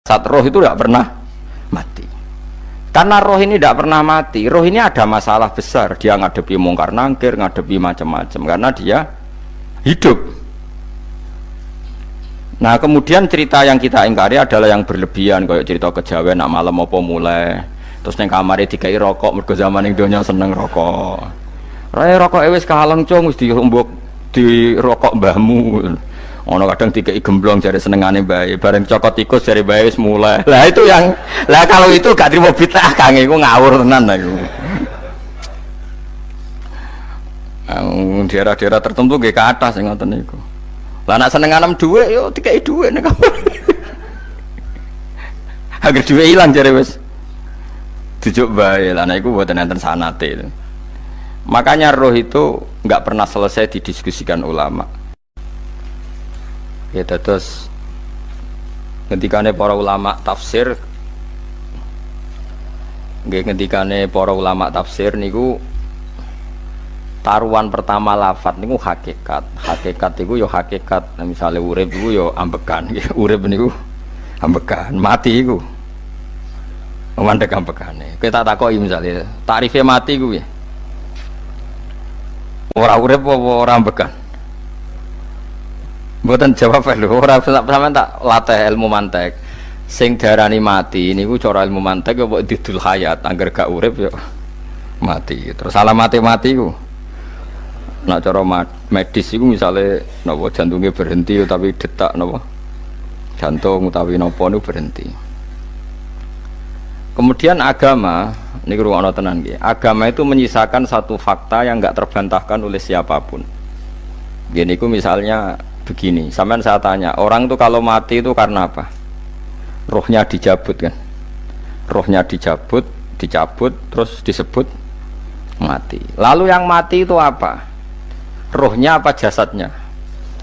Saat roh itu tidak pernah mati. Karena roh ini tidak pernah mati. Roh ini ada masalah besar. Dia ngadepi mungkar nangkir, ngadepi macam-macam. Karena dia hidup. Nah kemudian cerita yang kita ingkari adalah yang berlebihan. Kayak cerita kejawen, nak malam apa mulai. Terus neng kamare dikai rokok. Mergo zaman ning donya seneng rokok. Raya rokok wis kahaleng cung wis diumbuk di rokok mbahmu. Ono kadang dikai gemblong jare senengane bae, bareng cokot tikus jare bae wis mulai. Lah itu yang lah kalau itu gak trimo bid'ah Kang iku ngawur tenan iku. Daerah-daerah tertentu nggih ke atas sing ngoten niku. Lah nek senenganem dhuwit yo dikai dhuwit nek kamar. Agar dhuwit ilang jare wis dijuk bae. Lah nek iku mboten enten sanate. Makanya roh itu enggak pernah selesai didiskusikan ulama. Ya terus ngendikane para ulama tafsir niku taruhan pertama lafadz niku hakikat niku ya hakikat. Nah, misalnya urip niku ya ambekan urip niku ambekan, mati niku mandek ambekane. Kita takoki misalnya tarife mati ku ya ora urip apa ora ambekan. Mboten jawab lho, ora sampean tak latih ilmu mantek. Sing diarani mati niku cara ilmu mantek ya kok didul hayat, angger gak urip ya mati. Terus alamate mati ku. Nek cara medis iku misale napa jantunge berhenti utawi detak napa jantung utawi napa niku berhenti. Kemudian agama niku ruwono tenan nggih. Agama itu menyisakan satu fakta yang enggak terbantahkan oleh siapapun. Gini ku misalnya begini, sampean saya tanya, orang itu kalau mati itu karena apa? Rohnya dicabut kan? Rohnya dicabut, terus disebut mati. Lalu yang mati itu apa? Rohnya apa jasadnya?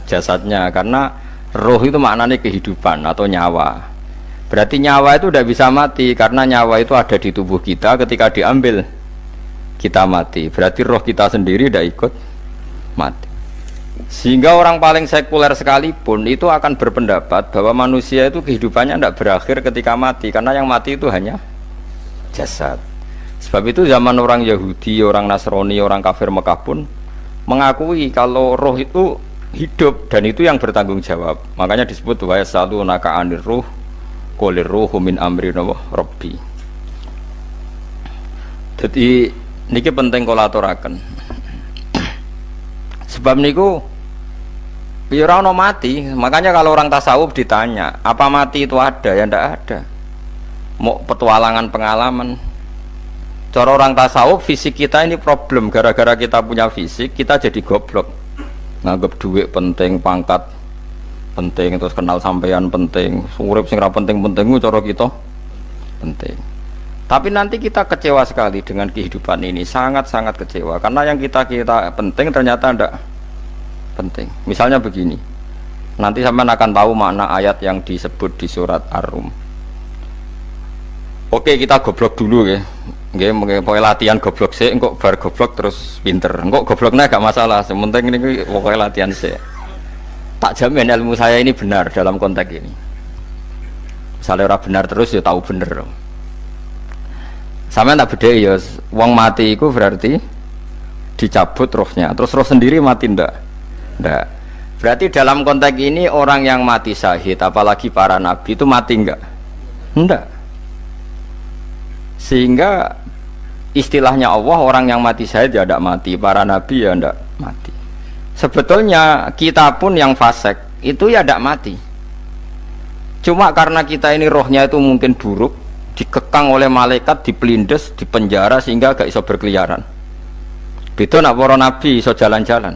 Jasadnya, karena roh itu maknanya kehidupan atau nyawa. Berarti nyawa itu tidak bisa mati, karena nyawa itu ada di tubuh kita, ketika diambil kita mati. Berarti roh kita sendiri tidak ikut mati. Sehingga orang paling sekuler sekalipun itu akan berpendapat bahwa manusia itu kehidupannya tidak berakhir ketika mati, karena yang mati itu hanya jasad. Sebab itu zaman orang Yahudi, orang Nasrani, orang kafir Mekah pun mengakui kalau roh itu hidup dan itu yang bertanggung jawab. Makanya disebut wa yasalunaka anir ruh qolir ruhu min amri rabbi. Jadi niki penting kula aturaken. Sebab niku ya ora ono mati. Makanya kalau orang tasawuf ditanya, apa mati itu ada? Ya ndak ada. Mau petualangan pengalaman. Cara orang tasawuf fisik kita ini problem. Gara-gara kita punya fisik, kita jadi goblok. Nganggep duit penting, pangkat penting, terus kenal sampean penting, urip sing ra penting-penting cara kita penting. Tapi nanti kita kecewa sekali dengan kehidupan ini, sangat-sangat kecewa. Karena yang kita penting ternyata tidak penting. Misalnya begini, nanti sampean akan tahu makna ayat yang disebut di surat Ar-Rum. Oke, kita goblok dulu ya. Nggih, pokoknya latihan goblok sih, engkau bar goblok terus pinter. Engkau gobloknya gak masalah, sementing ini pokoknya latihan sih. Tak jamin ilmu saya ini benar dalam konteks ini. Misalnya orang benar terus ya tahu bener. Sampeyan tak bedheki ya, wong mati itu berarti dicabut rohnya, terus roh sendiri mati ndak? Ndak. Berarti dalam konteks ini orang yang mati syahid, apalagi para nabi itu mati enggak? Ndak. Sehingga istilahnya Allah, orang yang mati syahid ya ndak mati, para nabi ya ndak mati. Sebetulnya kita pun yang fasik itu ya ndak mati. Cuma karena kita ini rohnya itu mungkin buruk, dikekang oleh malaikat, dipelindes, dipenjara sehingga gak iso berkeliaran. Beda nak para nabi iso jalan-jalan.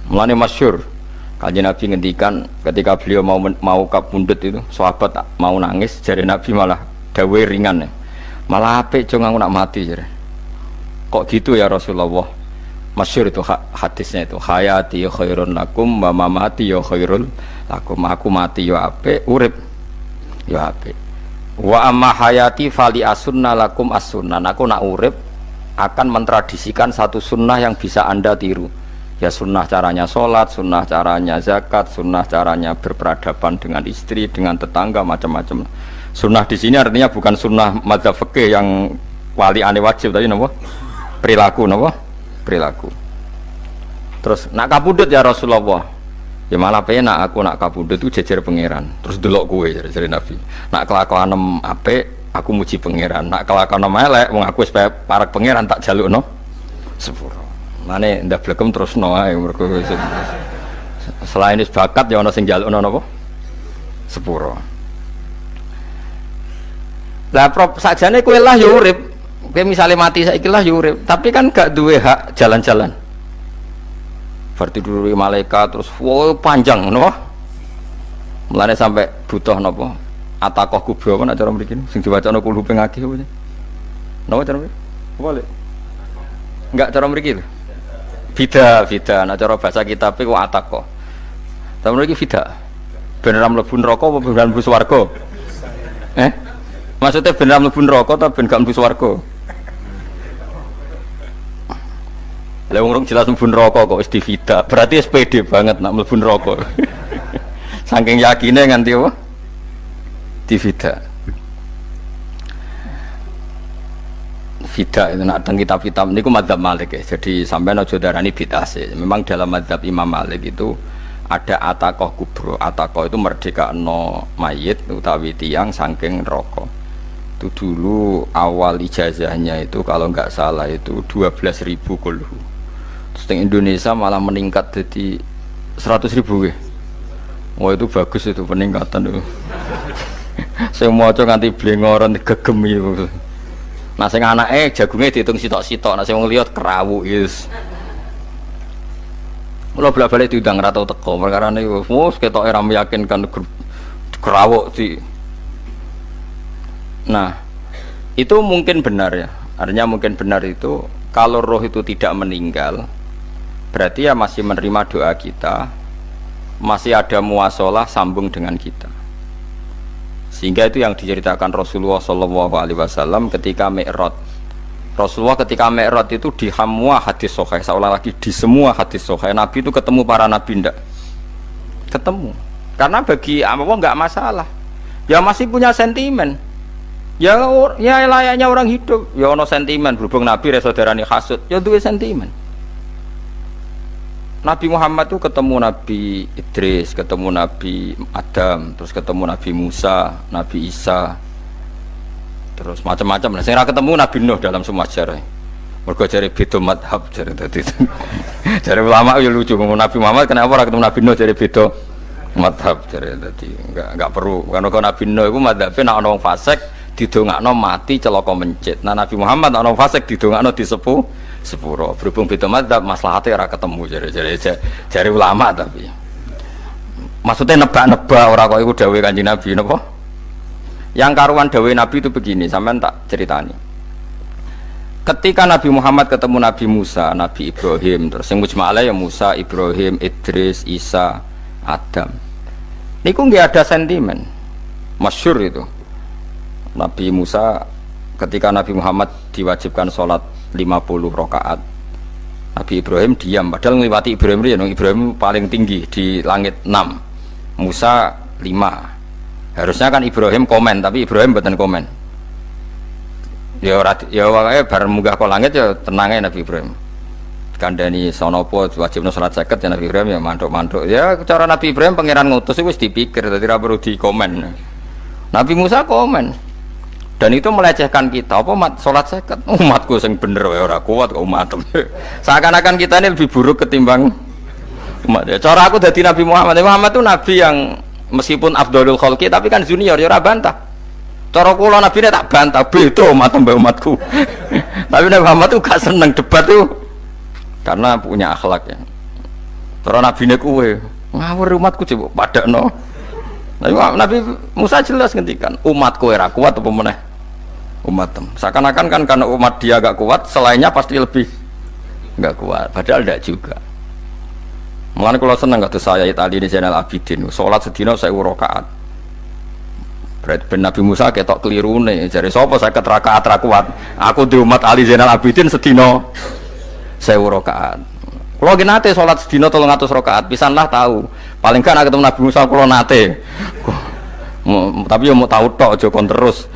Mulane masyhur kanjeng Nabi ngendikan ketika beliau mau kapundhut itu, sahabat mau nangis, jare Nabi malah dawuhe ringan. Malah apik jong aku nak mati jare. Kok gitu ya Rasulullah? Masyhur itu hadisnya itu, hayati khairun lakum wa mamati ya khairul lakum. Aku mati ya apik, urip ya apik. Wa amma hayati fali asunna lakum as-sunnah. Aku nak urip akan mentradisikan satu sunnah yang bisa Anda tiru, Ya sunnah caranya sholat, sunnah caranya zakat, sunnah caranya berperadaban dengan istri, dengan tetangga, macam-macam. Sunnah di sini artinya bukan sunnah madzhab fikih yang wali ane wajib tadi, napa? Perilaku, napa? Perilaku. Terus nak kabudut ya Rasulullah. Ya malah penak aku nak kabudut itu jejer pangeran. Terus delok kowe jare Nabi. Nak kelakuan apik aku muji pangeran. Nak kelakuan elek wong aku wis parek pangeran tak jalukno sepuro. Mane ndak blegem terusno ae mergo selain is bakat ya ana sing njalukno napa? Sepuro. Lah prop sakjane kowe lah ya urip. Kowe misale mati saiki lah ya urip, tapi kan gak duwe hak jalan-jalan. Berarti dulu malaikat terus wow panjang napa? Mulane sampai butuh napa? Atakoh kubro apa nak cara mriki sing diwacana kulo ping akeh apa? Napa cara mriki? Boleh. Enggak cara mriki lho. Fida, nah cara bahasa kitab iku ataqo. Tapi mriki fida. Beneran mlebu neraka apa beneran mlebu swarga? Maksudnya beneran mlebu neraka ta ben gak mlebu swarga? Lah wong jelas mlebu neraka kok wis divida. Berarti SPD banget nak mlebu neraka. Saking yakine nganti apa? Divida. Fida itu nak teng kitab-kitab niku madzhab Malik ya. Jadi sampean aja darani bid'ah sih. Memang dalam madzhab Imam Malik itu ada ataqah kubro. Ataqah itu merdekakno mayit utawi tiyang saking neraka. Itu dulu awal ijazahnya itu kalau enggak salah itu 12.000 kulhu. Terus di Indonesia malah meningkat jadi 100.000 ya. Wah itu bagus itu peningkatan itu. Saya mau coba nganti blengoran gegem itu. Nah sing anake jagunge diitung sitok-sitok, nah sing wong liya kerawuk yes. Mula bolak-balik diundang ra tau teko, perkara niku wis ketoke ra meyakinkan kerawuk di. Nah, itu mungkin benar ya. Artinya mungkin benar itu kalau roh itu tidak meninggal, berarti ya masih menerima doa kita, masih ada muasalah sambung dengan kita. Sehingga itu yang diceritakan Rasulullah SAW ketika Mi'raj. Rasulullah ketika Mi'raj itu di semua hadis sahih, seolah lagi di semua hadis sahih Nabi itu ketemu para nabi ndak? Ketemu. Karena bagi Allah nggak masalah. Ya masih punya sentimen. Ya layaknya orang hidup. Ya ono sentimen berhubung Nabi saudarane hasud, ya duwe sentimen. Nabi Muhammad itu ketemu Nabi Idris, ketemu Nabi Adam, terus ketemu Nabi Musa, Nabi Isa, terus macam-macam. Nah, saya ketemu Nabi Nuh dalam semua sejarah. Mergo jare beda madhab jare tadi. Jare ulama ya lucu ngomong Nabi Muhammad kenapa ora ketemu Nabi Nuh jare beda madhab jare tadi. Enggak perlu. Karena Nabi Nuh iku madhabe nek ana wong fasik didongakno mati celaka mencit. Nah Nabi Muhammad ana wong fasik didongakno disepuh sepuro. Berhubung beda madzhab maslahatnya ora ketemu jare ulama tapi maksudnya nebak-nebak ora kok iku dawuhe Kanjeng Nabi napa? Yang karuan dawuhe Nabi itu begini, sampean tak ceritani. Ketika Nabi Muhammad ketemu Nabi Musa, Nabi Ibrahim, terus sing mujma'ala ya Musa, Ibrahim, Idris, Isa, Adam. Niku nggih ada sentimen. Masyhur itu. Nabi Musa ketika Nabi Muhammad diwajibkan sholat 50 rakaat, Nabi Ibrahim diam, padahal ngliwati Ibrahim paling tinggi di langit 6, Musa 5. Harusnya kan Ibrahim komen, tapi Ibrahim mboten komen. Ya wae bar munggah ke langit ya tenange Nabi Ibrahim. Kandhani sonopo wajibno salat 50 ya Nabi Ibrahim ya mantuk-mantuk. Ya cara Nabi Ibrahim pangeran ngutus wis dipikir dadi ora perlu dikomen. Nabi Musa komen. Dan itu melecehkan kita, apa sholat seket umatku yang bener ya ora kuat kok umat. Seakan-akan kita ini lebih buruk ketimbang umat. Ya, cara aku dari Nabi Muhammad itu nabi yang meskipun afdhalul khalqi tapi kan junior ya ora bantah. Cara kula nabi tak bantah beda umat mbak umatku. Tapi Nabi Muhammad itu gak seneng debat tuh karena punya akhlak ya. Cara nabi ne kuwe ngawur umatku coba padakno. Nabi Musa jelas ngendikan umatku ora kuat apa meneh umat seakan-akan kan karena umat dia agak kuat selainnya pasti lebih enggak kuat, padahal tidak juga. Mulane kalau seneng kata saya tadi di channel Abidin sholat sedina 1000 rakaat. Berarti ben Nabi Musa ketok kelirune jare sapa 50 rakaat ra kuat, aku di umat Ali Zainal Abidin sedina 1000 rakaat. Kalau nggih nate salat sedina 300 rakaat, pisanlah tahu. Paling kan ketemu Nabi Musa kula nate. Tapi ya mau tahu tok aja kon terus.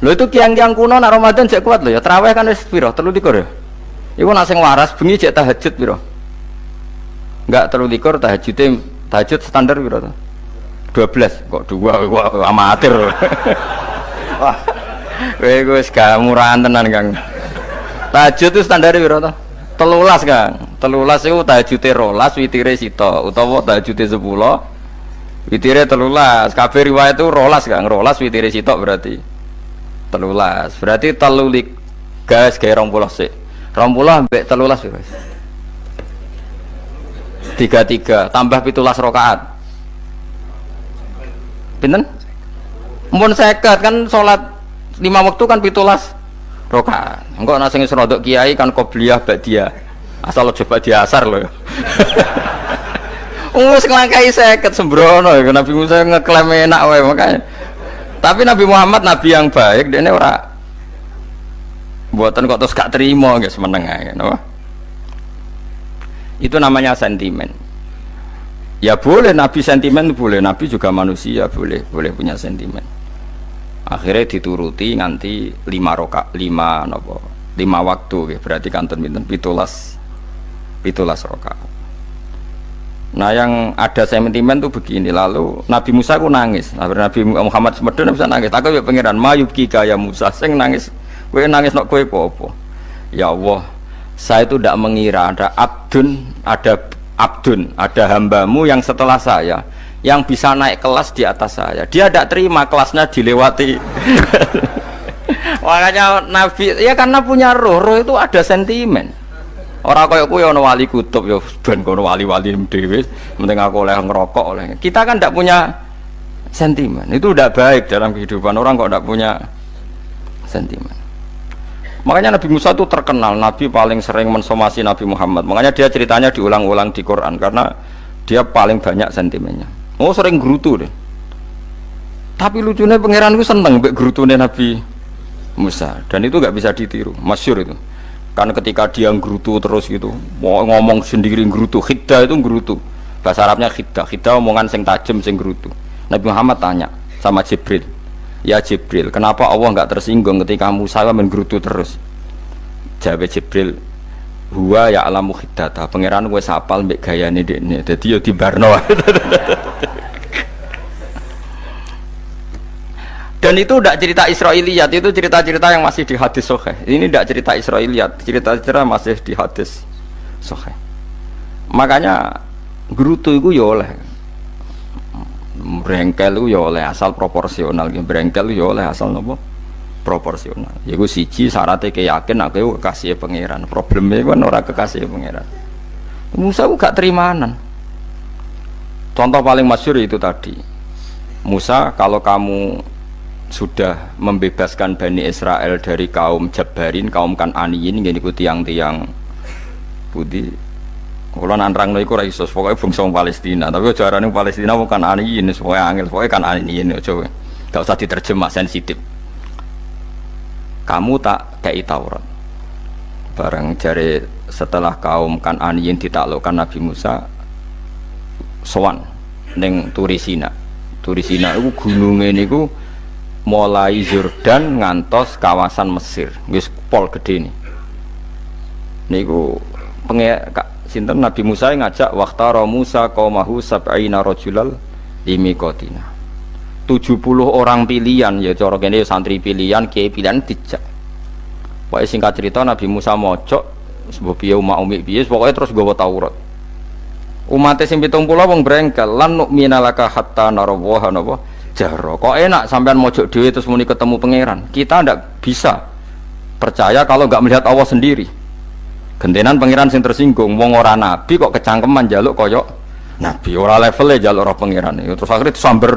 Lho itu kiang-kiang kuno nak Ramadan cek kuat lho ya. Tarawih kan wis piro? 23 ya. Iku nak sing waras bengi cek tahajud piro? Enggak 23 tahajud standar piro to? 12 kok 2 kok amatir. Wah. Kowe wis gak murahan tenan, Kang. Tahajud itu standar piro to? 13, Kang. 13 iku tahajude 12, witire sita utawa tahajude 10. Witire 13. Kabeh riwayat itu 12, Kang. 12 witire sita berarti 13. Berarti 3 gas gawe 20 sik. 20 ambek 13 piro? 33 tambah 17 rakaat. Pinten? Mun 50 kan salat 5 waktu kan 17 rakaat. Engko ana sing rodok kiai kan qobliyah ba'diyah. Asal coba diasar lho. Wis nglangkai 50 sembrono ya Nabi Musa ngeklaim enak wae makanya. Tapi Nabi Muhammad nabi yang baik, dene ora mboten kok terus gak terima guys meneng ae napa. Itu namanya sentimen. Ya boleh Nabi sentimen boleh, Nabi juga manusia boleh punya sentimen. Akhirnya dituruti nganti 5 waktu berarti kanton pinten 17 rakaat. Nah yang ada sentimen tuh begini, lalu Nabi Musa ku nangis. Nabi Muhammad semedon bisa nangis. Aku ya pangeran mayubki kaya Musa sing nangis. Kowe nangis nok kowe apa? Ya Allah, saya itu tidak mengira ada hambamu yang setelah saya yang bisa naik kelas di atas saya. Dia tidak terima kelasnya dilewati. Makanya Nabi ya karena punya roh itu ada sentimen. Orang kaya kuwi ana wali kutub ya ben kono wali-wali dhewe, penting aku oleh ngerokok oleh. Kita kan tidak punya sentimen. Itu tidak baik dalam kehidupan orang kok tidak punya sentimen. Makanya Nabi Musa itu terkenal Nabi paling sering mensomasi Nabi Muhammad. Makanya dia ceritanya diulang-ulang di Quran karena dia paling banyak sentimennya. Oh sering gerutu deh. Tapi lucunya pangeran itu seneng mbek gerutune Nabi Musa dan itu nggak bisa ditiru, masyhur itu. Karena ketika dia nggerutu terus gitu, mau ngomong sendiri nggerutu, khiddah itu nggerutu. Bahasa Arabnya khiddah omongan sing tajem sing nggerutu. Nabi Muhammad tanya sama Jibril, ya Jibril, kenapa Allah nggak tersinggung ketika Musa menggerutu terus? Jawab Jibril, huwa ya alamu khiddata, pangeran wis apal mbek gayane dekne, dadi yo dibarno. Dan itu tidak cerita Israiliyat, itu cerita-cerita yang masih di hadis sahih. Ini tidak cerita Israiliyat, cerita-cerita masih di hadis sahih. Makanya gerutu itu ya oleh, brengkel itu ya oleh asal proporsional, brengkel itu ya oleh asal nopo proporsional. Yaiku siji syaratnya keyakin aku kekasih pangeran. Problemnya kan orang kekasih pangeran. Musa itu gak terimanan. Contoh paling masyhur itu tadi. Musa, kalau kamu sudah membebaskan Bani Israel dari kaum Jabbarin, kaum Kan'aniyin, ini ku tiang-tiang budi. Kalau nanrang iku ora iso, pokoknya bangsa Palestina. Tapi ajaran Palestina bukan Kan'aniyin, pokoknya angel, pokoknya Kan'aniyin aja. Gak usah diterjemah, sensitif. Kamu tak kei Taurat. Bareng jari setelah kaum Kan'aniyin ditaklukkan Nabi Musa, sowan ning Turisina. Turisina itu gunungnya niku mulai Yordan ngantos kawasan Mesir, wis pol gede nih. Niku sinten Nabi Musa ngajak waqtara Musa qaumahu sab'ina rajulal limiqatina. 70 orang pilihan ya cara kene santri pilihan, kiai pilihan dijak. Pokoke singkat cerita Nabi Musa mojok sebab piye umat umi piye pokoke terus nggawa Taurat. Umate sing 70 wong brengkel lan nu'mina laka hatta narawaha napa jaro. Kok enak sampean mojok dhewe terus muni ketemu pangeran. Kita ndak bisa percaya kalau nggak melihat Allah sendiri. Gentenan pangeran sing tersinggung, wong ora nabi kok kecangkeman njaluk koyok nabi, ora levele njaluk roh pangeran. Terus akhirnya disamber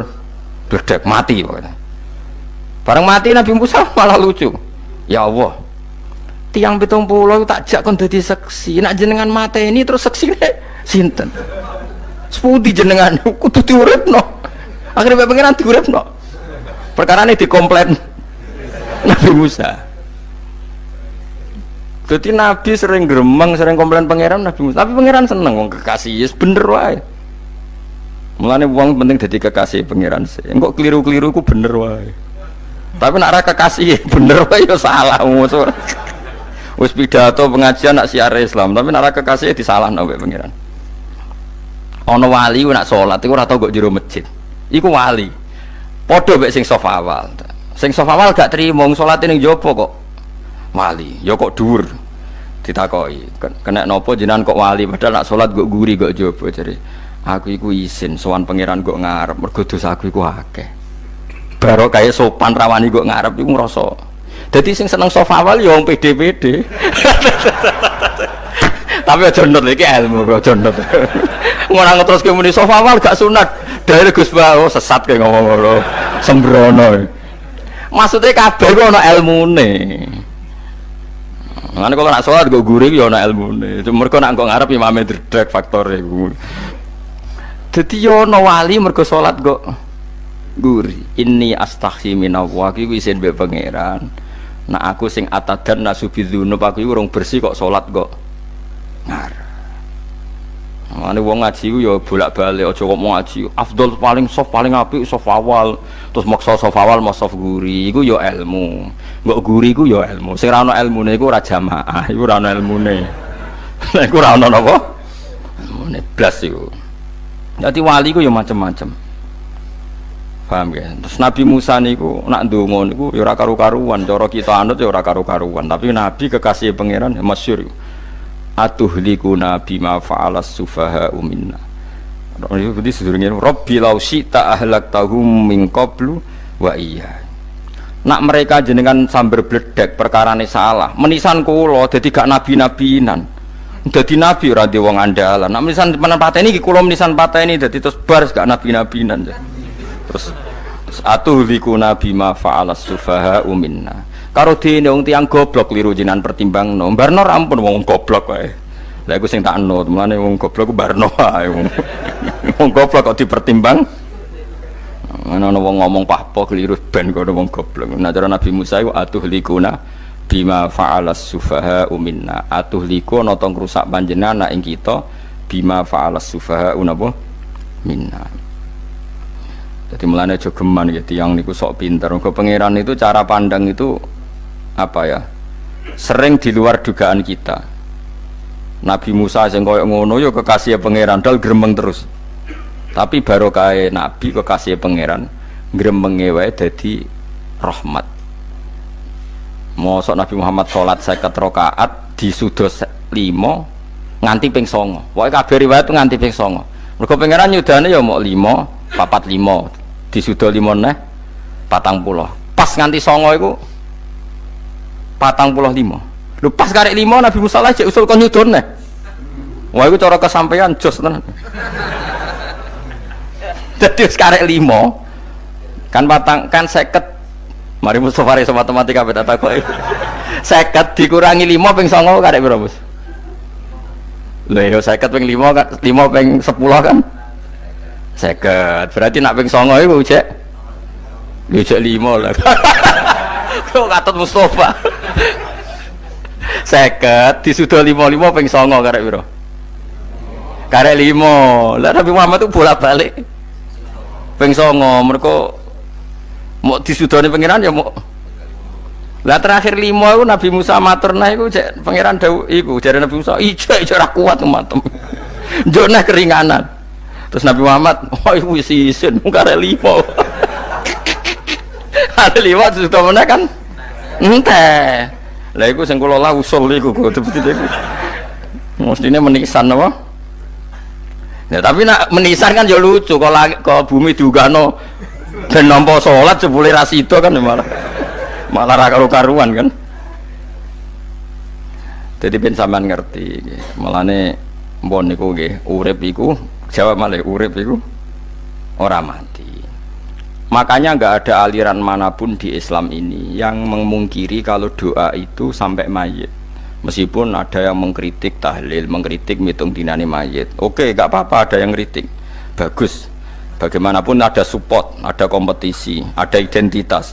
bledek mati pokoknya. Bareng mati Nabi Musa malah lucu. Ya Allah, tiang 70 tak jak kon dadi seksi. Nek jenengan mateni terus seksine sinten? Sepundi jenengan kudu diuripno. Akhirnya pengiran diuripno. Perkara ini dikomplain Nabi Musa. Jadi Nabi sering gremeng, sering komplain pangeran Nabi Musa. Tapi pangeran seneng wong kekasih, yes, bener wae. Mulane wong penting dadi kekasih pangeran sih. Engko keliru-keliru ku bener wae. Tapi nek ora kekasih bener wae ya salah. Wis pidato pengajian nak siar Islam, tapi nek ora kekasih disalahno mbek pangeran. Ana wali ku nak salat iku ora tau kok jero masjid. Iku wali. Padha mbek sing saf awal. Sing saf awal gak trimo salate ning jopo kok. Wali, ya kok dhuwur. Ditakoki, kena napa jenengan kok wali padahal nak salat kok guri kok jaba jare. Aku iku isin sowan pangeran kok ngarep mergo dosa aku iku akeh. Baro kaya sopan rawani kok ngarep iku ngrasa. Dadi sing seneng sofa awal ya wong pede-pede. Tapi aja nut iki ilmu aja nut. Ora ngeteruske muni sofa awal gak sunat. Dari Gus Bawo sesat kaya ngomong ngono. Sembrono. Maksudnya kabeh ku ana ilmune. Ngene kalau nak sholat gue gurih ya ana ilmune. Mergo nak kok ngarep imame dredeg faktore iku. Dadi yo ana wali mergo sholat kok gurih. Inni astaghfi minallah iku isin mbek pangeran. Nak aku sing atadan nasubidzunub aku iku urung bersih kok sholat kok ngarep. Ngene wong ngaji ku ya bolak-balik aja kok mau ngaji. Afdol paling soft paling apik soft awal. Terus maksa soft awal mau soft guri iku ya ilmu. Mbok guri iku ya ilmu. Sing ora ana ilmune iku ora jamaah, iku ora ana ilmune. Lha iku ora ana napa? Ilmune blas iku. Dadi wali ku ya macam-macam. Paham ya? Terus Nabi Musa niku nak ndonga niku ya ora karu-karuan, cara kita anut ya ora karu-karuan, tapi Nabi kekasih pangeran ya masyhur. Atuhlikuna bima fa'alas sufaha minna. Jadi sedurunge Rabbi law syi'ta ahlaktahum min qablu wa iya. Nak mereka jenengan sambar bledek perkarane salah, menisan kula dadi gak nabi-nabinan. Dadi nabi ora di wong andalan. Nak menisan pateni iki kula menisan pateni dadi terus bar gak nabi-nabinan. Terus atuhlikuna bima fa'alas sufaha minna. Karo dene wong tiyang goblok kliru jenengan pertimbangno. Barno ampun wong goblok wae. Lah iku sing tak anut, mulane wong goblok ku barno wae. Wong goblok kok dipertimbang. Ana wong ngomong pahpo kliru ben kok wong goblok. Nah cara Nabi Musa iku atuhlikuna bima fa'alas sufaha minna. Atuhliku ana tong rusak panjenengan ing kita bima fa'alas sufaha napa minna. Jadi mulane aja geman ya tiyang niku sok pinter. Mergo pangeran itu cara pandang itu apa ya? Sering di luar dugaan kita. Nabi Musa sing koyo ngono ya kekasih pangeran dal gremeng terus. Tapi barokah Nabi kekasih pangeran gremenge wae dadi rahmat. Mosok Nabi Muhammad salat 50 rakaat disudos 5 nganti ping 9. Pokoke kabeh riwayat nganti ping 9. Mergo pangeran nyudane ya mok 5, 45 disudo 5 neh 40. Pas nganti 9 iku 45. Lho pas karek 5 Nabi Musa lagi usul kon nyudon neh. Wah iku cara kesampaian jos tenan. Dadi wis karek 5 kan kan 50. Mari Mustofa iso matematika beta takoki. 50 dikurangi 5 ping 9 karek piro, Bos? Lho ya 50 ping 5 kan 5 ping 10 kan 50. Berarti nak ping 9 iku jek 5 lah. Kok katut Mustofa. 50 disudo 55 ping 9 karek piro? Karek 5. Lah Nabi Muhammad itu bolak-balik ping 9 mergo mau disudone pangeran ya mau. Lah terakhir 5 iku Nabi Musa matur nah iku cek pangeran dawuh iku jare Nabi Musa ijo ora kuat matem. Njuk nah keringanan. Terus Nabi Muhammad oh iku wis isin karek 5. Ada 5 disudo meneh kan enteh. Lah iku sing kula lah usul iku betul-betul iku. Mestine menisan apa? Ya tapi nak menisan kan ya lucu kalau bumi diugano ben nampa salat jebule ra sida kan malah ra karo-karuan kan. Jadi ben sampean ngerti nggih. Mulane mbon niku nggih urip iku jawab malih urip iku ora mati. Makanya enggak ada aliran manapun di Islam ini yang memungkiri kalau doa itu sampai mayit. Meskipun ada yang mengkritik tahlil, mengkritik mitung dinani mayit. Oke, enggak apa-apa ada yang kritik. Bagus. Bagaimanapun ada support, ada kompetisi, ada identitas.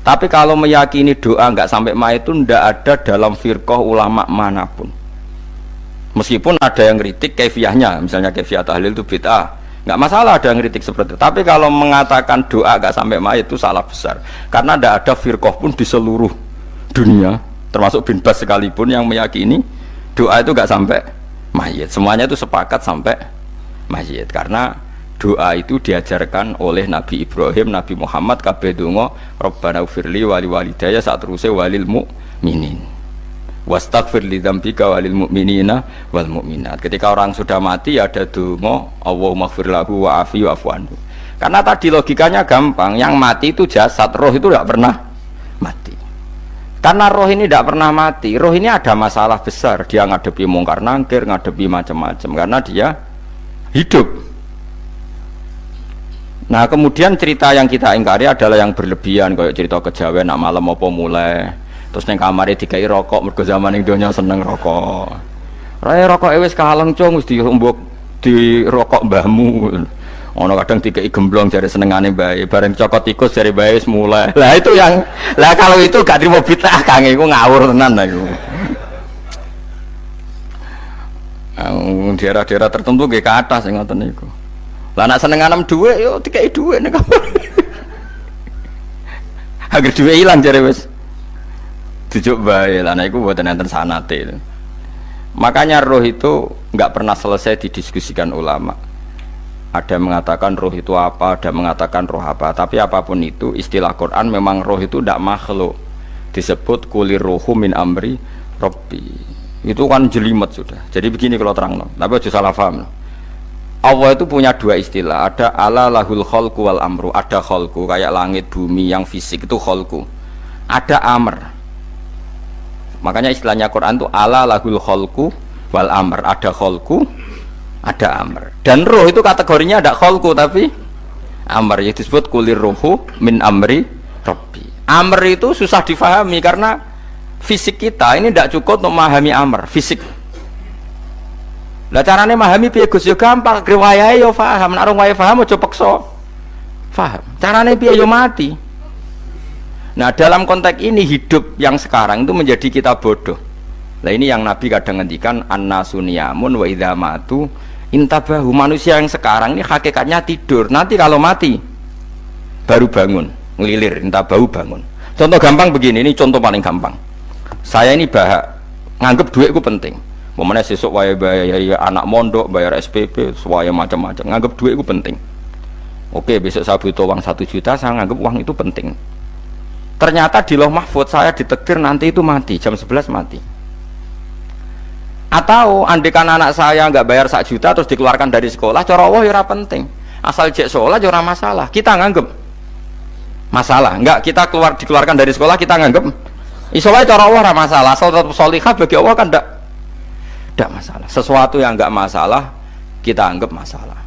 Tapi kalau meyakini doa nggak sampai mayit itu ndak ada dalam firqah ulama manapun. Meskipun ada yang kritik kefiahnya, misalnya kefiah tahlil itu bid'ah, nggak masalah ada yang kritik seperti itu. Tapi kalau mengatakan doa nggak sampai mayit itu salah besar, karena ndak ada firqah pun di seluruh dunia, termasuk bin Bas sekalipun yang meyakini doa itu nggak sampai mayit. Semuanya itu sepakat sampai mayit, karena doa itu diajarkan oleh Nabi Ibrahim, Nabi Muhammad, kabeh donga Rabbana ufirli wali walidayya saat teruse walil mu'minin wastaghfir li dzambika walil mu'minina wal mu'minat. Ketika orang sudah mati ada donga Allahumma ighfir lahu wa afi wa'fu anhu. Karena tadi logikanya gampang, yang mati itu jasad, roh itu tidak pernah mati. Karena roh ini tidak pernah mati, roh ini ada masalah besar, dia ngadepi mungkar nangkir, ngadepi macam-macam karena dia hidup. Nah kemudian cerita yang kita ingkari adalah yang berlebihan, kayak cerita kejawen nak malam apa mulai terus neng kamarnya dikai rokok, mergo zaman ning donya seneng rokok. Raya rokok wis kaleng cung, wis diumbuk di rokok mbahmu. Ono kadang dikai gemblong jare senengane bae, bareng cokot tikus jare bae wis mulai. Lah itu yang lah kalau itu gak trimo bid'ah Kang, iku ngawur tenan lah iku. Daerah-daerah tertentu nggih ke atas sing ngoten niku. Lah nak senenganem dhuwit yo dikai dhuwit nek kamar. Agar dhuwit ilang jare wis dijuk bae. Lah nek iku mboten enten sanate. Makanya roh itu enggak pernah selesai didiskusikan ulama. Ada yang mengatakan roh itu apa, ada yang mengatakan roh apa. Tapi apapun itu istilah Quran memang roh itu tidak makhluk. Disebut kulir rohu min amri rabbi. Itu kan jelimet sudah. Jadi begini kalau terang, tapi aja salah paham. Allah itu punya dua istilah, ada ala lahul khalqu wal amru, ada khalqu kayak langit bumi yang fisik itu khalqu, ada amr. Makanya istilahnya Quran itu ala lahul khalqu wal amr, ada khalqu, ada amr. Dan roh itu kategorinya ada khalqu tapi amr, yaitu disebut kulir ruhu min amri rabbi. Amr itu susah difahami karena fisik kita ini tidak cukup untuk memahami amr, fisik. Lah carane memahami piye Gus yo gampang, riwayahe yo paham, nek ora paham aja peksa. Paham. Carane piye yo mati. Nah, dalam konteks ini hidup yang sekarang itu menjadi kita bodoh. Nah, ini yang Nabi kadang ngendikan annasuniyamun wa idza matu intabahu. Manusia yang sekarang ini hakikatnya tidur. Nanti kalau mati baru bangun, ngelilir, intabahu bangun. Contoh gampang begini, ini contoh paling gampang. Saya ini nganggep duit itu penting. Momennya sesuk wae bayar anak mondok, bayar SPP, semuanya macam-macam. Nganggep duit itu penting. Oke, besok saya butuh uang 1 juta, saya nganggep uang itu penting. Ternyata di Lauh Mahfudz saya ditakdir nanti itu mati, jam 11 mati. Atau andekan anak saya nggak bayar 1 juta terus dikeluarkan dari sekolah, cara Allah ya ora penting. Asal jek sholat ya ora masalah. Kita nganggep masalah. Enggak, kita dikeluarkan dari sekolah kita nganggep iso wae cara Allah ora masalah. Asal tetap sholihah bagi Allah kan tidak masalah. Sesuatu yang enggak masalah kita anggap masalah.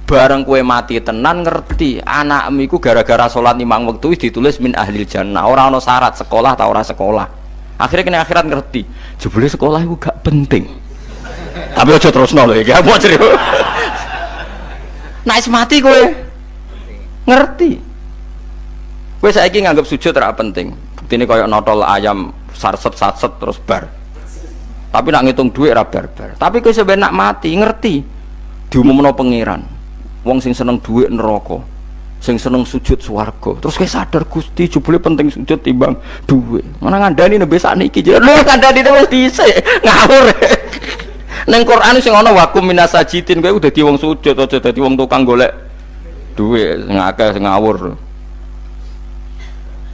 Bareng kue mati tenan ngerti anakmu iku gara-gara sholat 5 waktu ditulis min ahlil jannah. Ora ana syarat sekolah ta ora sekolah. Akhirnya kena akhirat ngerti. Jebule sekolah iku gak penting. Tapi aja terusno lho iki. Apa cerita? Nek mati kue ngerti. Kue saiki nganggap sujud ora penting. Buktine koyo notol ayam sarset-sarset terus bar. Tapi nak ngitung duit ra bar-bar. Tapi kowe sampeyan nak mati ngerti diumumno pangeran. Wong sing seneng duit neraka, sing seneng sujud swarga. Terus kowe sadar Gusti jebule penting sujud timbang duit. Mana ngandani nembe sakniki jare lho kandhani wis dhisik. Ngawur. Ning Quran sing ana wakum minasajidin kowe udah dadi wong sujud aja dadi wong tukang golek duit sing akeh sing ngawur.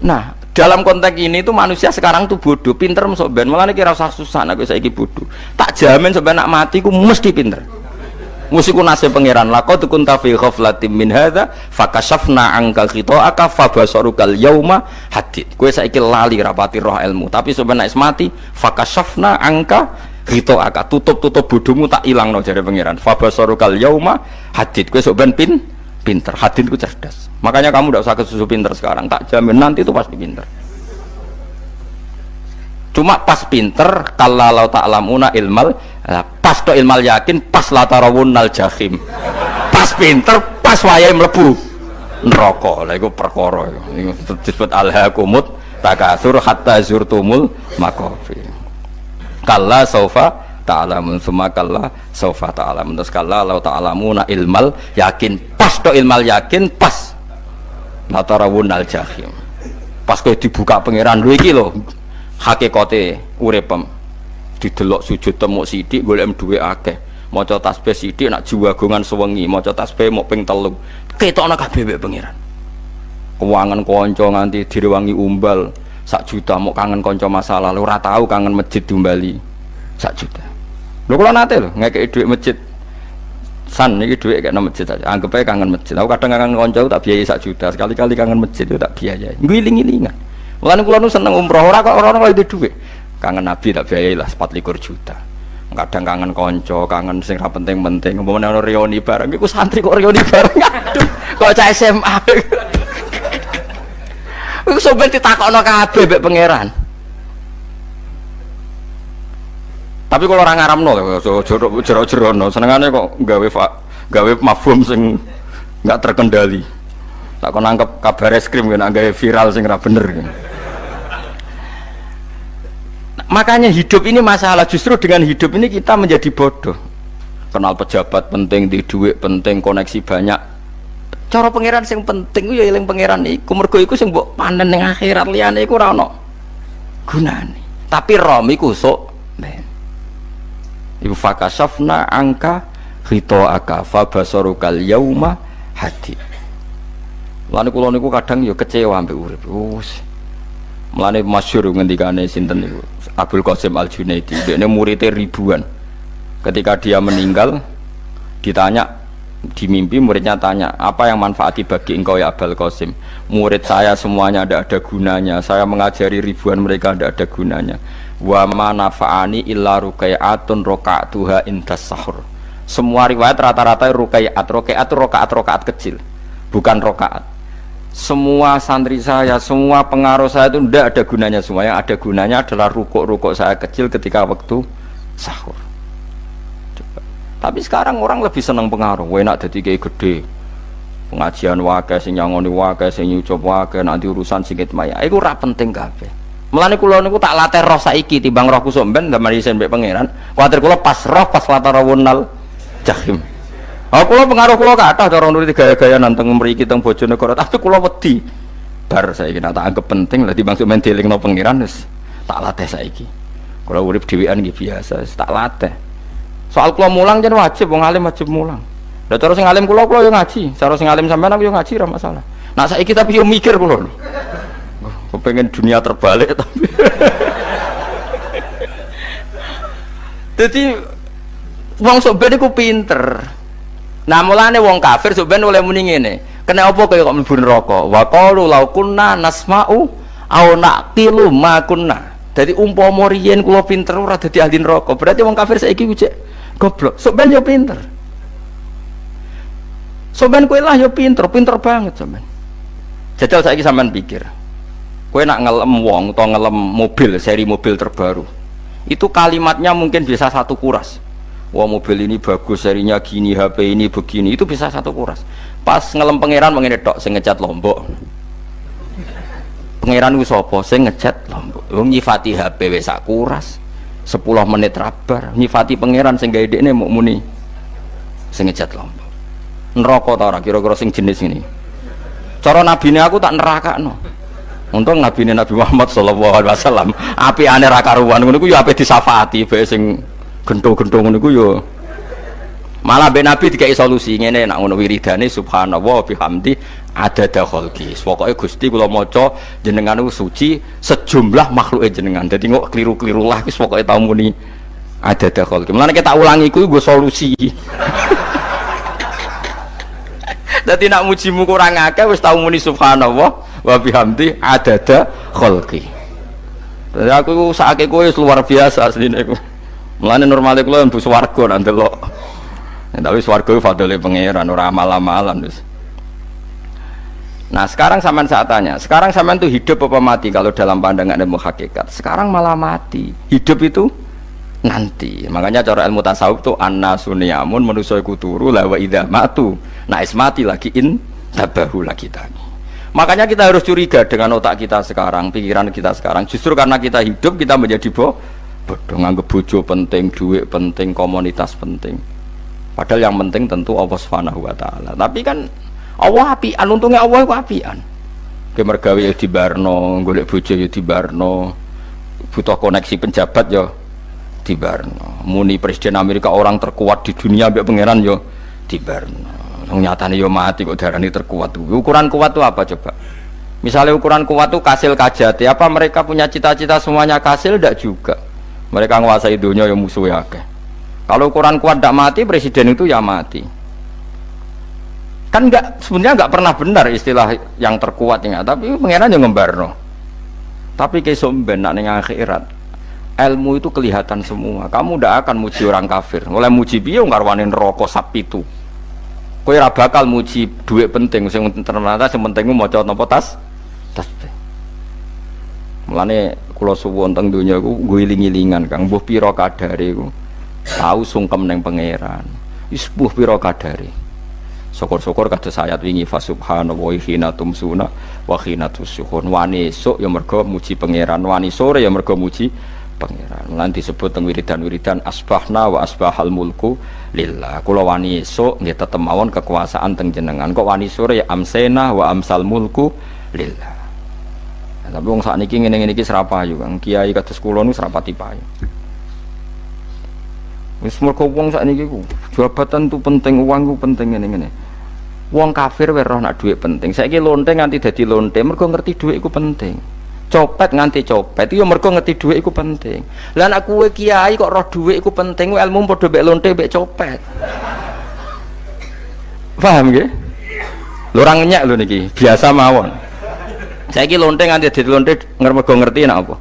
Nah, dalam konteks ini tuh manusia sekarang tuh bodoh, pinter sok ben. Mulane kira usah susah nek saiki bodoh. Tak jamin sampai nak mati ku mesti pinter. Musiku nasib pangeran laqad kunta fi ghaflatin min hadza fakashafna anka khita'aka fabasarukal yauma hadid. Kowe saiki lali rapati roh ilmu, tapi sampai nek mati fakashafna angka khita'aka, tutup bodohmu tak ilangno jare pangeran. Fabasarukal yauma hadid. Kowe sok ben pinter, hadid ku cerdas. Makanya kamu tidak usah kesusu pinter sekarang, tak jamin nanti itu pasti pinter. Cuma pas pinter kalau ta'lamuna ilmal, pas to ilmal yakin, pas la tarawunnal jahim. Pas pinter, pas wayahe mlebu neraka. Lha iku perkara iku disebut alhaakumut takatsur hatta zurtumul maqabir. Kalla saufa ta'lamun summa kalla saufa ta'lamun. Terus kalla law ta'lamuna ilmal yakin pas to ilmal yakin pas latarawunal jahim. Pas kowe dibuka pangeran lho iki lho hakikate uripem. Didelok sujud temuk sithik golek duwe akeh. Maca tasbih sithik nak jiwagongan sewengi, maca tasbih mok ping 3. Ketokno kabeh mek pangeran. Kewangan kanca nganti direwangi umbal 1 juta mok kangen kanca masa lalu ora tau kangen masjid diumbali 1 juta. Lho kula nate lho ngekeki dhuwit masjid. San iki dhuwit kek nang masjid aja. Anggap ae kangen masjid. Aku kadang kangen kanca tak biayai 1 juta, sekali-kali kangen masjid itu tak biayai. Ngiling-ngilingan. Mulane kula nu seneng umroh ora kok ora itu dhuwit. Kangen Nabi tak biayai lah 24 juta. Kadang kangen kanca, kangen sing ra penting-penting. Umpamane ono reuni bareng iku santri kok reuni bareng. Aduh, kok cah SMA. Iku sampe ditakokno kabeh mbek pangeran. Tapi kalau orang ngaramno lho, jero-jerono senengane kok gawe mafhum sing enggak terkendali. Tak kon nangkep kabar eskrim kan gawe viral sing ra bener. Makanya hidup ini masalah, justru dengan hidup ini kita menjadi bodoh. Kenal pejabat penting, di duit penting, koneksi banyak. Cara pangeran sing penting ya eling pangeran iku, mergo iku sing mbok panen ning akhirat, liyane iku ora ono gunane. Tapi rom iku sok ben. Iku fakasafna angka ghita'aka fa basarukal yauma hadid. Lan kula niku kadang ya kecewa ambek urip. Mulane masyhur ngendikane sinten niku Abdul Qasim Al-Junaidi, dekne muridé ribuan. Ketika dia meninggal ditanya di mimpi, muridnya tanya, apa yang manfaati bagi engkau ya Abdul Qasim? Murid saya semuanya tidak ada gunanya, saya mengajari ribuan mereka tidak ada gunanya. Wa ma nafa'ani illa ruqai'atun raqa'tuha indas sahur. Semua riwayat rata-rata rakaat kecil, bukan rakaat. Semua santri saya, semua pengaruh saya itu tidak ada gunanya semua. Yang ada gunanya adalah rukuk-rukuk saya kecil ketika waktu sahur. Coba. Tapi sekarang orang lebih senang pengaruh. Enak jadi kayak gede. Pengajian wakai, sing nyangoni wakai, sing nyucup wakai, nanti urusan sikit maya. Itu ora penting kabeh. Mulane kula niku tak latih roh saiki timbang roh kusuk ben zaman isen mbek pangeran. Kuwatir kula pas roh pas latarawunal jahim. Kula pengaruh kula kathah cara nuruti gaya-gaya nanteng mriki teng Bojonegoro, tapi kula wedi. Bar saiki tak anggap penting lah dimaksud men dilingno pangeran wis tak latih saiki. Kula urip dhewean nggih biasa, tak latih. Soal kula mulang jen wajib, wong alim wajib mulang. Lah cara sing alim kula yo ngaji, cara sing alim sampean aku yo ngaji ora masalah. Nah saiki tapi yo mikir kula. Kepengen dunia terbalik tapi. Jadi wong sok ben iku pinter. Nah mulane wong kafir sok ben oleh muni ngene. Kena apa kaya kok mlebu neraka? Wa qalu law kunna nasma'u aw naqilu ma kunna. Dadi umpama riyen kula pinter ora dadi ahli neraka. Berarti wong kafir saiki ku cek goblok. Sok ben yo pinter. Sok ben kowe lah yo pinter banget sok ben. Jajal saiki sampean pikir. Kowe nak ngelem wong utawa ngelem mobil, seri mobil terbaru. Itu kalimatnya mungkin bisa 1 kuras. Wah mobil ini bagus, serinya gini, HP ini begini, itu bisa 1 kuras. Pas ngelem pangeran mengene tok sing ngecat Lombok. Pangeran ku sapa sing ngecat Lombok? Wong nyifati HP wis sak kuras. 10 menit rabar, nyifati pangeran sing gawe dekne muk muni sing ngecat Lombok. Neraka ta ora kira-kira sing jenis ini. Cara nabine aku tak nerakakno. Untung nabine Nabi Muhammad sallallahu alaihi wasallam apikane ra karuan ngono ku ya ape disafaati bae sing gento-gento ngono ku yo malah ben Nabi dikai solusi ngene nek ngono wiridane subhanallah bihamdi adada khalqi. Pokoke Gusti kula maca jenengan niku suci sejumlah makhluke jenengan. Dadi kok kliru-kliru lah wis pokoke tau muni adada khalqi. Mulane kita ulangi kuwi nggo solusi. Dadi nak mujimu kurang akeh wis tau muni subhanallah wa bihamdi adada khalqi. Dadi aku sakake kowe luar biasa asline ku. Mulane normale kula mlebu swarga nak ndelok. Tapi swarga ku fadhole pangeran ora amal-amalan wis. Nah, sekarang sampean saat tanya, sekarang sampean tuh hidup apa mati kalau dalam pandangan ilmu hakikat? Sekarang malah mati. Hidup itu nanti. Makanya cara ilmu tasawuf tuh annasu niyamun manusa iku turu la wa idza matu. Nah, is mati lagi tabahu lagi tadi. Makanya kita harus curiga dengan otak kita sekarang, pikiran kita sekarang. Justru karena kita hidup kita menjadi bodoh, nganggep bojo penting, duit penting, komunitas penting. Padahal yang penting tentu Allah Subhanahu wa taala. Tapi kan Allah apian, untungnya Allah itu apian. Ke mergawe ya dibarno, golek bojo ya dibarno. Butuh koneksi pejabat ya dibarno. Muni presiden Amerika orang terkuat di dunia mbek pangeran ya dibarno. Nyatane ya mati kok darani terkuat. Ukuran kuat itu apa coba? Misalnya ukuran kuat itu kasil kajati, apa mereka punya cita-cita semuanya kasil? Tidak juga. Mereka menguasai dunia yang musuhnya akeh. Kalau ukuran kuat tidak mati, presiden itu ya mati. Kan enggak, sebenarnya enggak pernah benar istilah yang terkuat ya, tapi pangeran yang ngembarno. Tapi kesomben nak ning akhirat, ilmu itu kelihatan semua. Kamu tidak akan muji orang kafir. Oleh muji piye ngarwani neraka sapi itu. Kowe ora bakal muji duit penting, sing ternyata sing penting maca napa tasbih. Mulane kula suwun teng donya iku ngiling-ilingan Kang, mbuh pira kadare iku. Tahu sungkem neng pangeran. Wis mbuh pira kadare. Syukur-syukur kados ayat wingi fa subhanallahi hina tumsuna wa hina tusyuhun. Wani esuk ya mergo muji pangeran, wani sore ya mergo muji pangeran. Lan disebut teng wiridan-wiridan asbahna wa asbahal mulku lillah. Kula wani esuk nggih tetep mawon kekuasaan teng jenengan. Kok wani sore ya amsena wa amsal mulku lillah. Tapi wong sakniki ngene-ngene iki serapayu Kang. Kiai kados kula niku serapati payu. Wis mergo wong sakniki ku jabatan tu penting, uang ku penting ngene-ngene. Wong kafir wae roh nak dhuwit penting. Saiki lonte nganti dadi lonte mergo ngerti dhuwit iku penting. Copet nganti copet yo mergo ngerti dhuwit iku penting. Lah nek kowe kiai kok roh dhuwit iku penting, ilmu padha mek lonte mek copet. Paham nggih? Lho ora ngenyek lho niki, biasa mawon. Saiki lonte nganti dadi lonte mergo ngerti nek apa?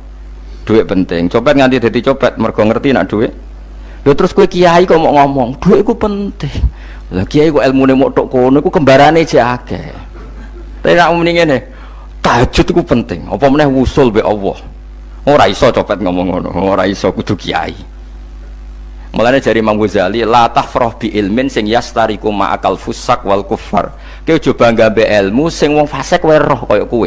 Dhuwit penting. Copet nganti dadi copet mergo ngerti nek dhuwit. Lho terus kowe kiai kok mau ngomong, dhuwit iku penting. Lah kiai kok ilmune mok tok kono iku kembarane jek akeh. Tapi nek muni ngene, tahajud iku penting. Apa meneh wusul be Allah. Ora iso copet ngomong ngono, ora iso kudu kiai. Mulane jari Imam Ghazali, la tafrah bi ilmin sing yastariku ma'akal fusak wal kufar. Kowe aja bangga be ilmu sing wong fasik wae roh kaya kowe.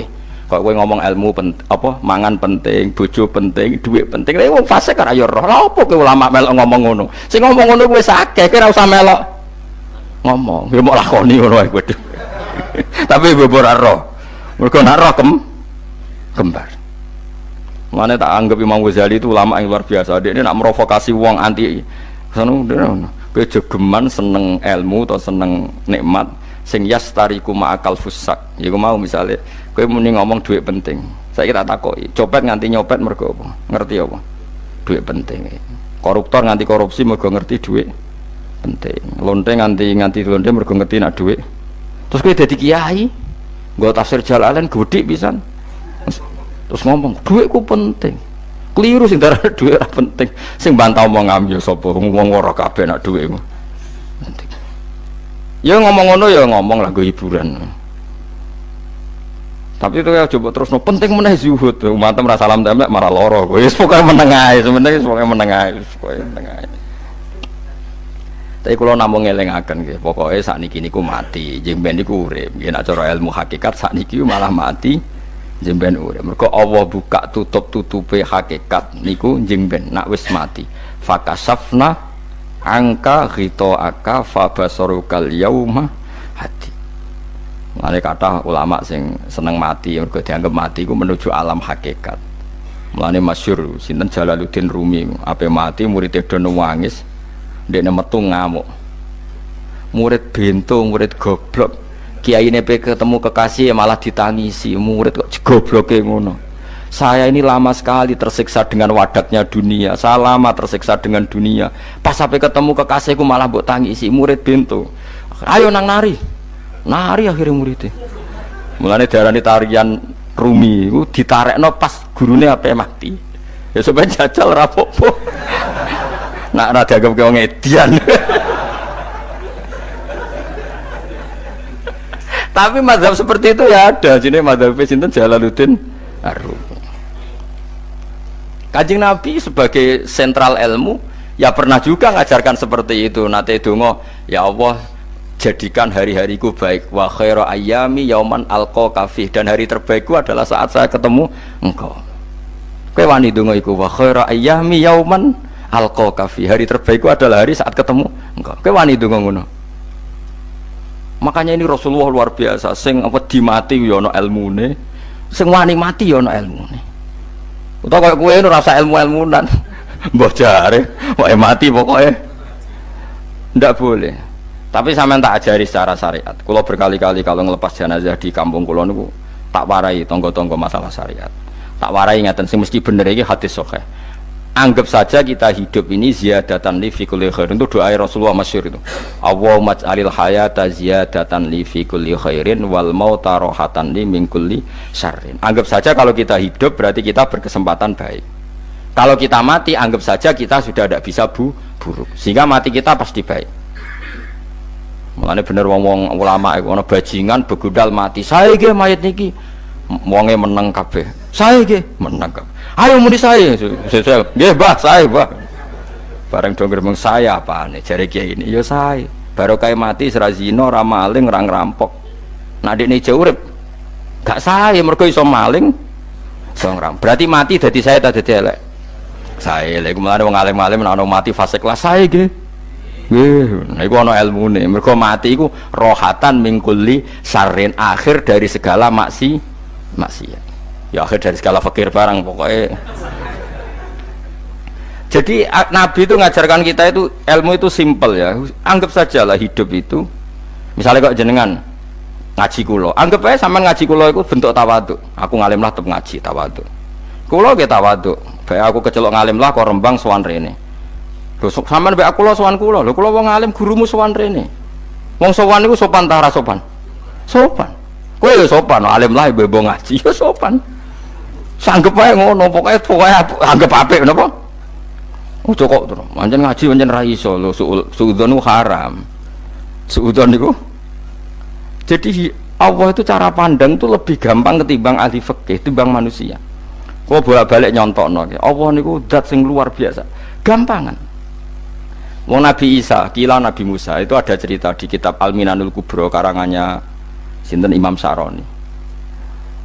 Kok kowe ngomong ilmu apa mangan penting, bojo penting, duit penting. Lah wong fasik ora ya roh. Lah apa kowe ulama melok ngomong ngono? Sing ngomong ngono kuwi wis akeh, kowe ora usah melok ngomong. Ya mok lakoni ngono wae kowe. Tapi ora roh. Mergo nak roh kembar. Mane tak anggap Imam Ghazali itu ulama yang luar biasa. Dia ini nak merovokasi wong anti sono kowe jogeman seneng ilmu atau seneng nikmat sing yastariku ma'akal fusak. Ya mau misalnya kowe muni ngomong duit penting. Saiki tak takoki, copet nganti nyopet mergo apa? Ngerti apa? Duit penting. Koruptor nganti korupsi mergo ngerti duit penting. Lonte nganti lonte mergo ngerti nak duit. Terus kowe dadi kiai, nggo tafsir Jalalain godik pisan. Terus ngomong duitku penting. Keliru sing darah duit ora penting. Sing bantah omong ya sapa? Wong ora kabeh nak duitmu. Penting. Ya ngomong ngono ya ngomong lah go hiburan. Tapi itu ya coba terus no penting meneh zuhud. Umatem ra salam templek marah loro. Wis pokoke meneng ae, sebenarnya pokoke meneng ae, pokoke meneng ae. Tapi kula namung ngelingaken nggih, pokoke sakniki niku mati, jeng ben niku urip. Nggih nek cara ilmu hakikat sakniki malah mati, jeng ben urip. Mergo Allah buka tutup-tutupe hakikat niku jeng ben nak wis mati. Fakasafna angka ghitaaka fabasarukal yauma hadi. Mulane kata ulama sing seneng mati mergo dianggap mati iku menuju alam hakikat. Mulane masyhur sinten Jalaluddin Rumi ape mati murid do nangis ndekne metu ngamuk. Murid bento, murid goblok. Kiyaine pe ketemu kekasih malah ditangisi, murid kok gobloke ngono. Saya ini lama sekali tersiksa dengan wadatnya dunia. Saya lama tersiksa dengan dunia. Pas sampai ketemu kekasihku malah mbok tangisi, murid bento. Ayo nang nari. Nari akhirnya muridnya. Mulane diarani tarian Rumi iku ditarekno pas gurune ape mati. Ya sampeyan jajal ora apa-apa. Nak ora dianggap wong edian. Tapi mazhab seperti itu ya ada. Jenenge mazhab sinten Jalaluddin Ar-Rumi. Kanjeng Nabi sebagai sentral ilmu ya pernah juga ngajarkan seperti itu. Nate donga, ya Allah jadikan hari-hariku baik. Wa khairu ayyami yauman alqaka fi, dan hari terbaikku adalah saat saya ketemu engkau. Kowe wani donga iku, wa khairu ayyami yauman alqaka fi, hari terbaikku adalah hari saat ketemu engkau. Kowe wani donga ngono. Makanya ini Rasulullah luar biasa, sing apa dimati ya ana ilmune, sing wani mati ya ana ilmune. Utawa kowe ora rasa ilmu-ilmunan. Mbah jare, wae mati pokoknya ndak boleh. Tapi sampean tak ajari secara syariat. Kula berkali-kali kalau ngelepas jenazah di kampung kula niku tak warai tonggo-tonggo masalah syariat. Tak warai ngaten sing mesti bener iki hadis sahih. Anggap saja kita hidup ini ziyadatan li fi kulli khairin, itu doa Rasulullah masyhur itu. Allahumma ij'alil hayata ziyadatan li fi kulli khairin wal mauta rahatan li min kulli syarrin. Anggap saja kalau kita hidup berarti kita berkesempatan baik. Kalau kita mati anggap saja kita sudah tidak bisa buruk. Sehingga mati kita pasti baik. Mulane bener wong-wong ulama iku ana bajingan begudal mati. Saya nggih mayit niki. Wonge meneng kabeh. Saya nggih meneng kabeh. Ayo muni saya. Nggih, Mbah, saya, Mbah. Bareng do gremeng saya apane jare kiai ini. Ya saya. Barokah mati ora zina, ora maling, ora ngrampok. Nek dekne jauh urip gak saya mergo iso maling, iso ngrampok. Berarti mati dadi saya ta dadi elek. Saya lha iku mulane wong alim-alim nek ana mati fase kelas saya nggih. Nggih, nah iku ana ilmune. Mergo mati iku rohatan mingkuli syarrin, akhir dari segala maksiat. Ya akhir dari segala fakir barang pokoknya. Jadi Nabi itu ngajarkan kita itu ilmu itu simpel ya. Anggap saja lah hidup itu. Misalnya kok jenengan ngaji kulo, anggap aja sampean ngaji kulo itu bentuk tawaduk. Aku ngalim lah tetep ngaji tawaduk. Kulo ge tawaduk. Baik aku kecelok ngalim lah kok Rembang sowan rene. Lho sampean mbek aku sowan kulo. Lho kulo wong ngalim gurumu sowan rene. Wong sowan iku sopan ta ora sopan? Sopan. Kowe ya sopan, alim lah bebo ngaji ya sopan. Sanggep ae ngono, pokoknya anggap apik napa? Ojo kok terus. Pancen ngaji pancen ra iso lho, suudzon haram. Suudzon niku. Jadi Allah itu cara pandang itu lebih gampang ketimbang ahli fikih, ketimbang manusia. Kok bolak-balik nyontokno. Allah niku zat sing luar biasa. Gampangan. Wong Nabi Isa, kila Nabi Musa itu ada cerita di kitab Al-Minanul Kubro karangannya sinten Imam Saroni.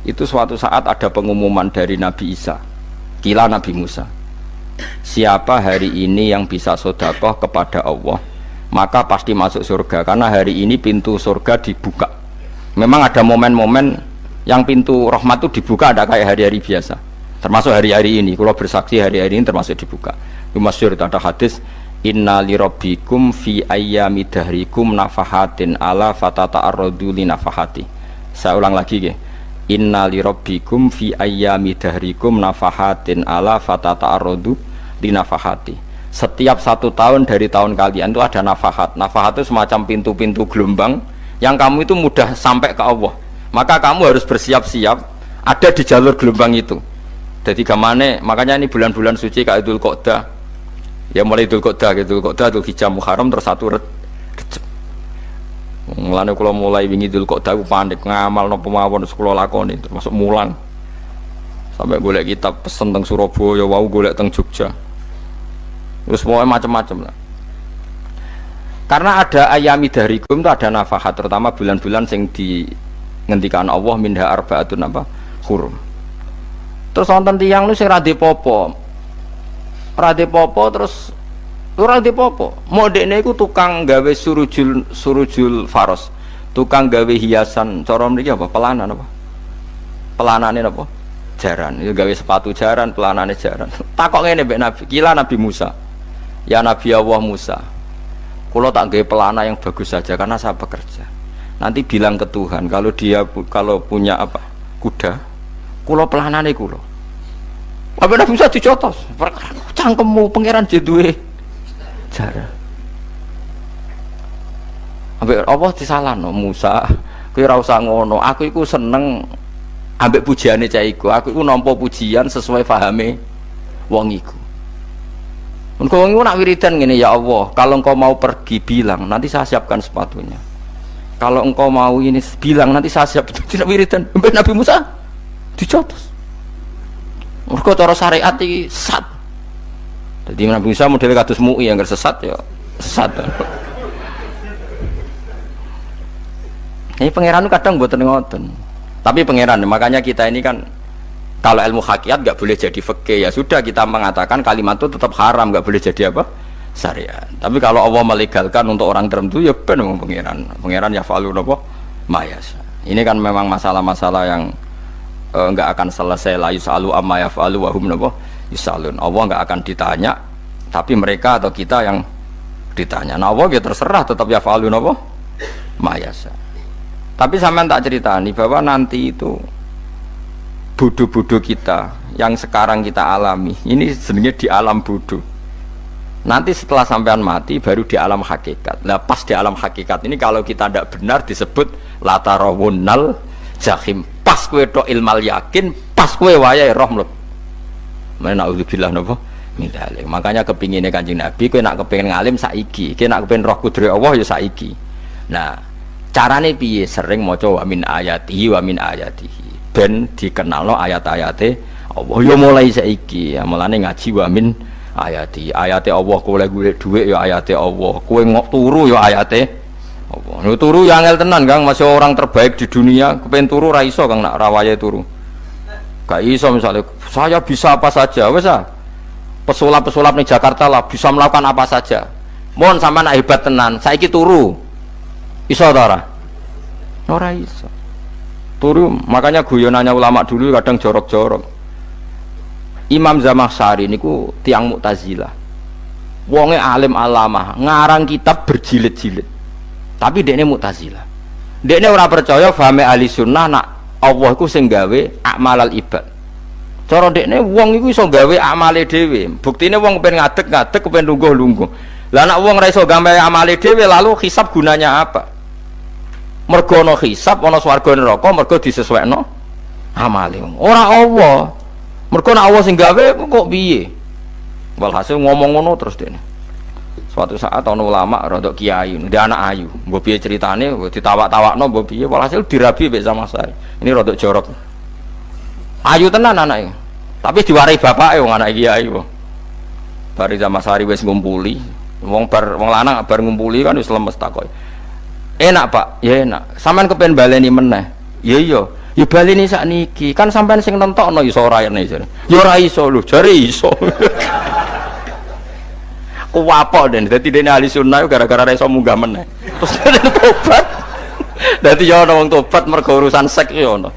Itu suatu saat ada pengumuman dari Nabi Isa, kila Nabi Musa, siapa hari ini yang bisa sedekah kepada Allah maka pasti masuk surga, karena hari ini pintu surga dibuka. Memang ada momen-momen yang pintu rahmat itu dibuka, ada kayak hari-hari biasa, termasuk hari-hari ini. Kalau bersaksi hari-hari ini termasuk dibuka. Itu masyhur, ada hadis, inna li rabbikum fi ayyami dahrikum nafahatin ala fatata'arradu li nafahati. Saya ulang lagi ya, inna li rabbikum fi ayyami dahrikum nafahatin ala fatata'arradu li nafahati. Setiap 1 tahun dari tahun kalian itu ada nafahat. Nafahat itu semacam pintu-pintu gelombang yang kamu itu mudah sampai ke Allah, maka kamu harus bersiap-siap ada di jalur gelombang itu. Jadi gamane, makanya ini bulan-bulan suci kayak Dzul Qa'dah ya, mulai Dzul Qa'dah, Dzul Hijjah, Muharram, terus 1 Rejab. Mulane kula mulai wingi Dzul Qa'dah aku panik ngamal napa mawon kula lakoni, termasuk mulang. Sampai golek kitab pesen teng Surabaya, wau golek teng Jogja. Terus semuanya macam-macam lah. Karena ada ayami dahrikum itu ada nafahat, terutama bulan-bulan sing di ngendikan Allah minha arbaatun apa hurum. Terus wonten tiyang lu sing ra dipopo. Ra dipopo terus ora dipopo. Modekne iku tukang gawe surujul faros. Tukang gawe hiasan, cara mriki apa? Pelanan apa? Pelanane apa? Jaran. Itu gawe sepatu jaran, pelanane jaran. Takok ngene mbek Nabi, kila Nabi Musa. Ya Nabi Allah Musa, kalau tak gawe pelana yang bagus saja karena saya bekerja. Nanti bilang ke Tuhan kalau dia kalau punya apa kuda, kulo pelanane kulo. Apa Nabi Musa dicotos? Cangkemmu pangeran jeduwe jaran. Ambek apa disalahno Musa? Kowe ora usah ngono. Aku iku seneng ambek pujiane cah iku. Aku iku nampa pujian sesuai pahame wong iku. Engkau nak wiridan gini, ya Allah, kalau engkau mau pergi bilang, nanti saya siapkan sepatunya. Kalau engkau mau ini bilang, nanti saya siap. Tidak wiridan. Nabi Musa dicotos. Mereka cara syariat ini sesat. Jadi Nabi Musa modelnya kados MUI yang sesat ya sesat. Ini pangeran kadang buat ngoten. Tapi pangeran, makanya kita ini kan kalau ilmu hakikat nggak boleh jadi fikih, ya sudah kita mengatakan kalimat itu tetap haram, nggak boleh jadi apa? Syariat. Tapi kalau Allah melegalkan untuk orang tertentu, ya benar pangeran. Pangeran ya falu nopo mayas. Ini kan memang masalah-masalah yang nggak akan selesai. La yusalu amma yafalu wa hum nopo yusalun. Allah nggak akan ditanya, tapi mereka atau kita yang ditanya. Nah Allah ya terserah tetap ya falu nopo mayas. Tapi sampean tak ceritani bahwa nanti itu bodoh-bodoh kita yang sekarang kita alami ini sebenarnya di alam bodoh. Nanti setelah sampean mati baru di alam hakikat. Nah pas di alam hakikat ini kalau kita tidak benar disebut latarawunnal jahim. Pas kue do ilmal yakin, pas kue wayai roh mleb. Mana naudzubillah napa min dzalik. Makanya kepinginnya Kanjeng Nabi kue nak kepingin ngalim saiki, kue nak kepingin roh kudri Allah ya saiki. Nah carane piye? Sering maca wa min ayatihi wa min ayatihi. Ben dikenalno ayat-ayate Allah ya mulai saiki ya mulane ngaji wa min ayati Allah kowe golek dhuwit ya ayate Allah kowe ngok turu ya ayate Allah nek turu ya angel tenan Kang masih orang terbaik di dunia kepen turu ra iso Kang nak rawaye turu gak iso misalnya saya bisa apa saja wis ah pesulap-pesulap ning Jakarta lah bisa melakukan apa saja mohon sampean hebat tenan saiki turu iso ta ora iso turu. Makanya guyonannya ulama dulu kadang jorok-jorok. Imam Zamakhsyari niku tiang Mu'tazilah. Wonge alim alama, ngarang kitab berjilid-jilid. Tapi dekne Mu'tazilah. Dekne ora percaya fahame ahli sunnah nak Allah iku sing gawe akmalal ibad. Cara dekne wong iku iso gawe amale dhewe. Buktine wong kepen ngadeg-ngadeg, kepen lungguh-lungguh. Lah nek wong ora iso gawe amale dhewe lalu hisab gunanya apa? Mergo ana hisab ana swarga neraka mergo disesuaikno amale ora Allah mergo nek Allah sing gawe kok piye walhasil ngomong ngono terus dene suatu saat ana ulama rada kiai ndek anak ayu mbok piye ceritane ditawak-tawakno mbok piye walhasil dirabi mek Zamakhsyari ini rada jorok ayu tenan anake tapi diwarai bapake wong anak kiai kok bari Zamakhsyari wis ngumpuli wong lanang bar ngumpuli kan wis lemes takoki enak Pak, ya enak. Sampean kepen baleni meneh. Ya iya, ya baleni sakniki. Kan sampean sing nentokno iso ora rene jare. Ya ora iso lho, jare iso. Kuwapok den, dadi dene ahli sunnah gara-gara ora iso munggah meneh. Terus tobat. Dadi ya ana wong tobat mergo urusan sek ya ono.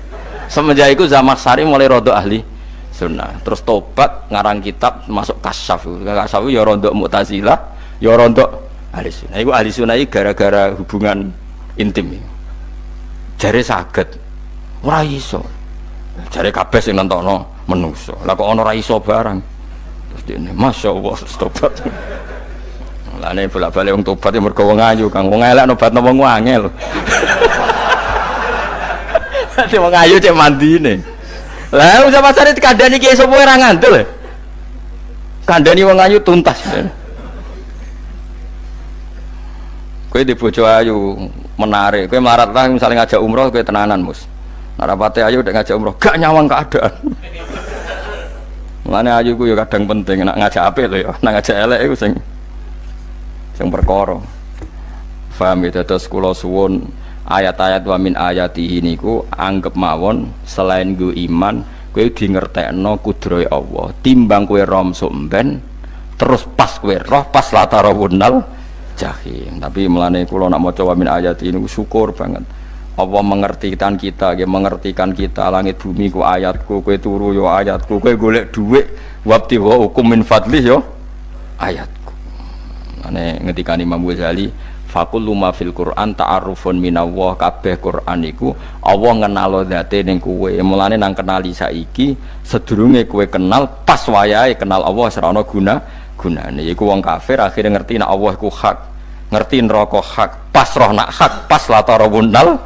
Semenjak iku Zamakhsyari mulai rada ahli sunnah. Terus tobat ngarang kitab masuk kasyaf. Kasyaf ya rada Mu'tazilah, ya rada ahli sunnah. Iku ahli sunnah gara-gara hubungan intim. Jare saged. Ora iso. Jare kabeh sing nentokno menungso. Lah kok ana ora iso barang. Terus dene masyaallah tobat. Lah nek bolak-balik wong tobat ya mergo wong ayu Kang. Wong elek nobatno wong angel. Dadi wong ayu cek mandine. Lah wong Zamakhsyari dikandani ki sapa ora ngandel. Kandani wong ayu tuntas. Kowe di bojo ayu menarik, kowe melarat lah misalnya ngajak umroh kowe tenanan mus. Narapate ayu udah ngajak umroh, gak nyawang keadaan. Mulane ayu ku ya kadang penting nak ngajak apik lho ya, nak ngajak elek iku sing perkara. Paham ya terus kula suwun ayat-ayat wa min ayatihi niku anggap mawon selain nggo iman, kowe di ngertekno kudrohe Allah. Timbang kowe rom somben terus pas kowe roh pas latarawunnal jahim. Tapi melane kula nak maca wa min ayati ini syukur banget Allah mengertikan kita, dia mengertikan kita langit bumi ku ayatku, kowe turu yo ayatku, kowe golek dhuwit wabti wa hukum min fadlih yo ayatku. Ane ngendikane Imam Ghazali fakullu ma fil Quran ta'arufun minallah, kabeh Quran iku Allah ngenalo zate ning kowe. Mulane nang kenali saiki sedurunge kowe kenal pas wayahe kenal Allah ora ana gunane. Iku wong kafir akhirnya ngerti nek Allah iku hak, ngerti neraka hak, pas roh nak hak, pas latarawunnal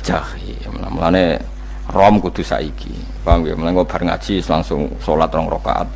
jahim. Mulane rom kudu saiki. Paham ya? Mulane bar ngaji langsung salat 2 rakaat.